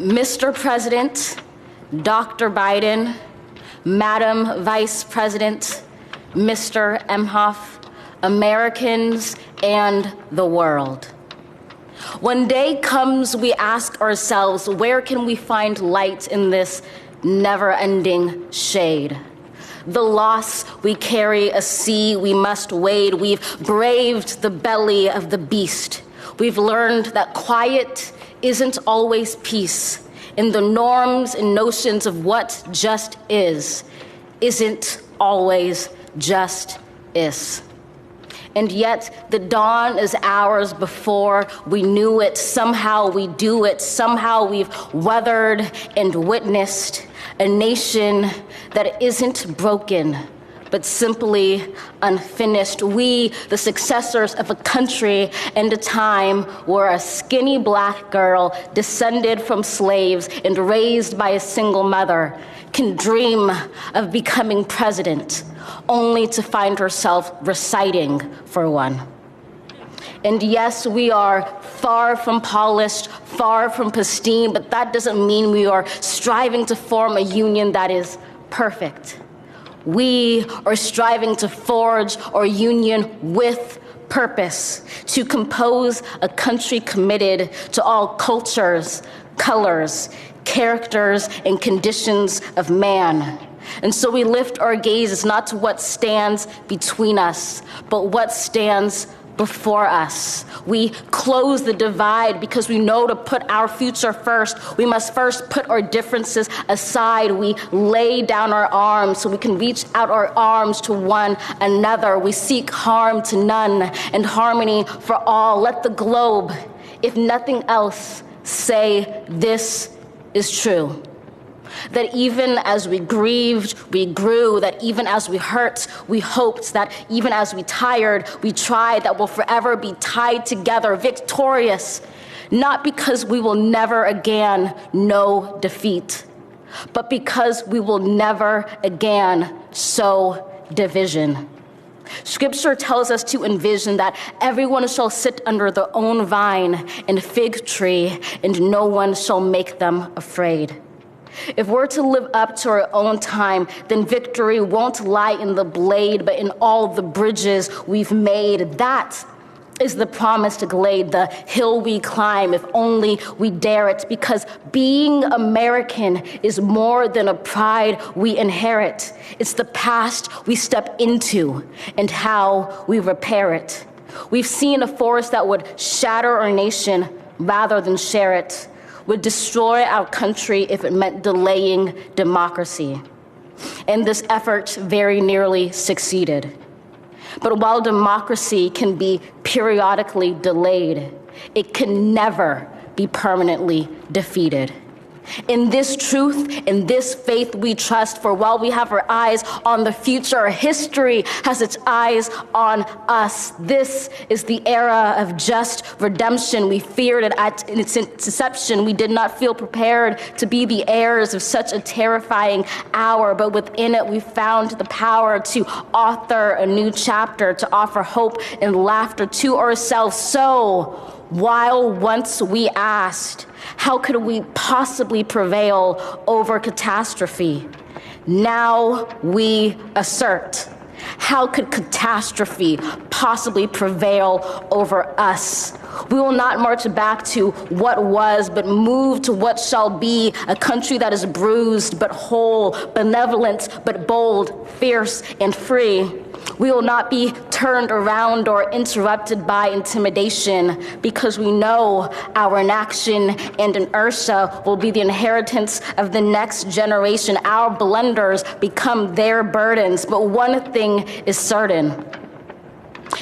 Mr. President, Dr. Biden, Madam Vice President, Mr. Emhoff, Americans, and the world. When day comes, we ask ourselves, where can we find light in this never-ending shade? The loss we carry, a sea we must wade. We've braved the belly of the beast. We've learned that quiet isn't always peace. In the norms and notions of what just isn't always just is. And yet the dawn is hours before we knew it. Somehow we do it. Somehow we've weathered and witnessed a nation that isn't broken, but simply unfinished. We, the successors of a country and a time where a skinny black girl descended from slaves and raised by a single mother can dream of becoming president, only to find herself reciting for one. And yes, we are far from polished, far from pristine, but that doesn't mean we are striving to form a union that is perfect. We are striving to forge our union with purpose, to compose a country committed to all cultures, colors, characters, and conditions of man. And so we lift our gazes not to what stands between us, but what stands before us. We close the divide because we know to put our future first, we must first put our differences aside. We lay down our arms so we can reach out our arms to one another. We seek harm to none and harmony for all. Let the globe, if nothing else, say this is true. That even as we grieved, we grew. That even as we hurt, we hoped. That even as we tired, we tried. That we'll forever be tied together, victorious, not because we will never again know defeat, but because we will never again sow division. Scripture tells us to envision that everyone shall sit under their own vine and fig tree, and no one shall make them afraid. If we're to live up to our own time, then victory won't lie in the blade, but in all the bridges we've made. That is the promised glade, the hill we climb, if only we dare it, because being American is more than a pride we inherit. It's the past we step into and how we repair it. We've seen a force that would shatter our nation rather than share it, would destroy our country if it meant delaying democracy. And this effort very nearly succeeded. But while democracy can be periodically delayed, it can never be permanently defeated. In this truth, in this faith we trust, for while we have our eyes on the future, history has its eyes on us. This is the era of just redemption. We feared it at its inception. We did not feel prepared to be the heirs of such a terrifying hour, but within it we found the power to author a new chapter, to offer hope and laughter to ourselves. So, while once we asked, how could we possibly prevail over catastrophe? Now we assert, how could catastrophe possibly prevail over us? We will not march back to what was, but move to what shall be, a country that is bruised but whole, benevolent but bold, fierce and free. We will not be turned around or interrupted by intimidation, because we know our inaction and inertia will be the inheritance of the next generation. Our blunders become their burdens. But one thing is certain: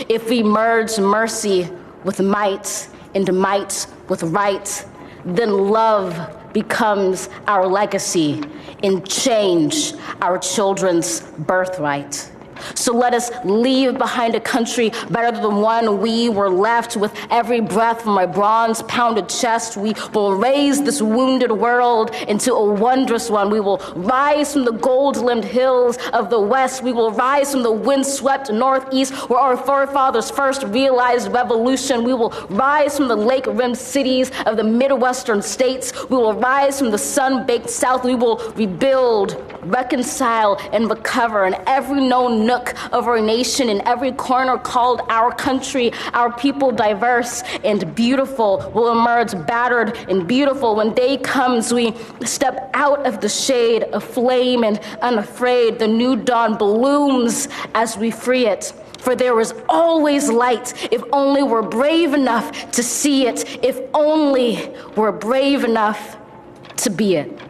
if we merge mercy with might and might with right, then love becomes our legacy and change our children's birthright. So let us leave behind a country better than the one we were left. With every breath from my bronze-pounded chest, we will raise this wounded world into a wondrous one. We will rise from the gold-limbed hills of the West. We will rise from the windswept Northeast, where our forefathers first realized revolution. We will rise from the lake-rimmed cities of the Midwestern states. We will rise from the sun-baked South. We will rebuild, reconcile, and recover in every known nook of our nation, in every corner called our country. Our people, diverse and beautiful, will emerge battered and beautiful. When day comes, we step out of the shade, aflame and unafraid. The new dawn blooms as we free it. For there is always light, if only we're brave enough to see it, if only we're brave enough to be it.